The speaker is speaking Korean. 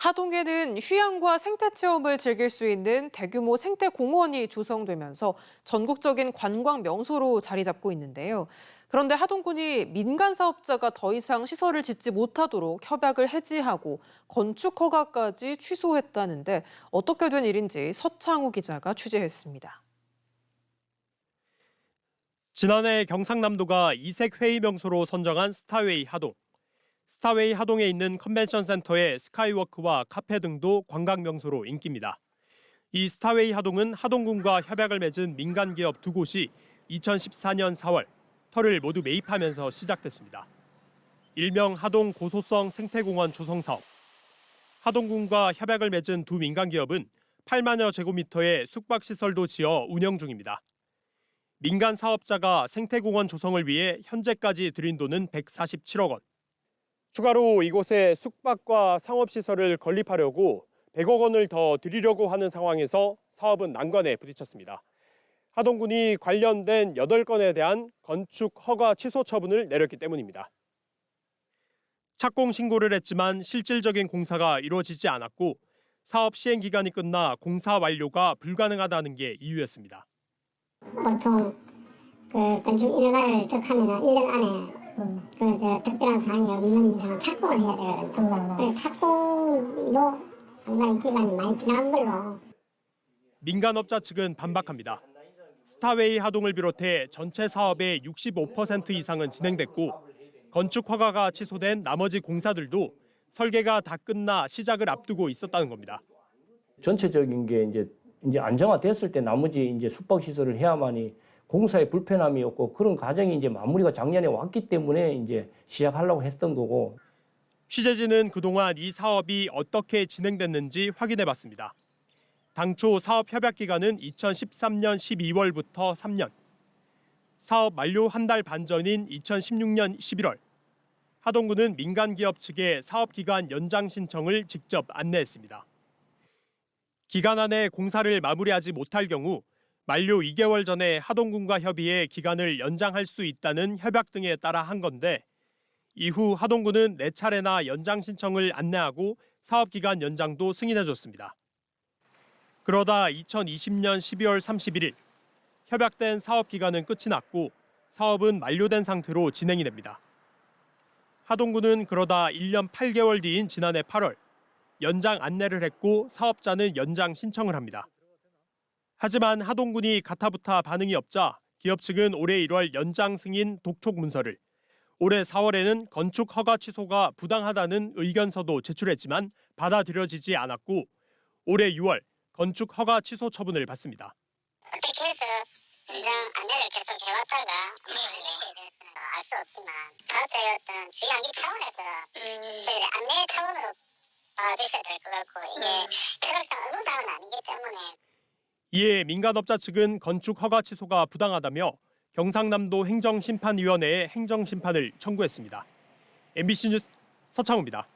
하동에는 휴양과 생태 체험을 즐길 수 있는 대규모 생태 공원이 조성되면서 전국적인 관광 명소로 자리 잡고 있는데요. 그런데 하동군이 민간 사업자가 더 이상 시설을 짓지 못하도록 협약을 해지하고 건축 허가까지 취소했다는데 어떻게 된 일인지 서창우 기자가 취재했습니다. 지난해 경상남도가 이색 회의 명소로 선정한 스타웨이 하동. 스타웨이 하동에 있는 컨벤션 센터의 스카이워크와 카페 등도 관광 명소로 인기입니다. 이 스타웨이 하동은 하동군과 협약을 맺은 민간 기업 두 곳이 2014년 4월 터를 모두 매입하면서 시작됐습니다. 일명 하동 고소성 생태공원 조성 사업. 하동군과 협약을 맺은 두 민간 기업은 8만여 제곱미터의 숙박시설도 지어 운영 중입니다. 민간 사업자가 생태공원 조성을 위해 현재까지 들인 돈은 147억 원. 추가로 이곳에 숙박과 상업시설을 건립하려고 100억 원을 더 들이려고 하는 상황에서 사업은 난관에 부딪혔습니다. 하동군이 관련된 8건에 대한 건축 허가 취소 처분을 내렸기 때문입니다. 착공 신고를 했지만 실질적인 공사가 이루어지지 않았고 사업 시행 기간이 끝나 공사 완료가 불가능하다는 게 이유였습니다. 보통 건축 인허가를 득하면 1년 안에 특별한 사항이 없는 이상은 착공을 해야 되거든요. 착공도 상당히 기간이 많이 지난 걸로. 민간업자 측은 반박합니다. 스타웨이 하동을 비롯해 전체 사업의 65% 이상은 진행됐고 건축 허가가 취소된 나머지 공사들도 설계가 다 끝나 시작을 앞두고 있었다는 겁니다. 전체적인 게 이제 안정화됐을 때 나머지 이제 숙박 시설을 해야만이 공사에 불편함이 없고 그런 과정이 이제 마무리가 작년에 왔기 때문에 이제 시작하려고 했던 거고. 취재진은 그동안 이 사업이 어떻게 진행됐는지 확인해봤습니다. 당초 사업 협약 기간은 2013년 12월부터 3년. 사업 만료 한 달 반 전인 2016년 11월. 하동군은 민간 기업 측에 사업 기간 연장 신청을 직접 안내했습니다. 기간 안에 공사를 마무리하지 못할 경우 만료 2개월 전에 하동군과 협의해 기간을 연장할 수 있다는 협약 등에 따라 한 건데 이후 하동군은 4차례나 연장 신청을 안내하고 사업 기간 연장도 승인해줬습니다. 그러다 2020년 12월 31일 협약된 사업 기간은 끝이 났고 사업은 만료된 상태로 진행이 됩니다. 하동군은 그러다 1년 8개월 뒤인 지난해 8월 연장 안내를 했고 사업자는 연장 신청을 합니다. 하지만 하동군이 가타부타 반응이 없자 기업 측은 올해 1월 연장 승인 독촉 문서를, 올해 4월에는 건축 허가 취소가 부당하다는 의견서도 제출했지만 받아들여지지 않았고 올해 6월 건축 허가 취소 처분을 받습니다. 어떻게 해서 연장 안내를 계속 해왔다가 실력에 대해서는 알 수 없지만 사업자의 어떤 주의하기 차원에서 저희들이 안내 차원으로 봐주셔야 될 것 같고 이게 협약상 의무사항은 아니기 때문에. 이에 민간업자 측은 건축 허가 취소가 부당하다며 경상남도 행정심판위원회에 행정심판을 청구했습니다. MBC 뉴스 서창우입니다.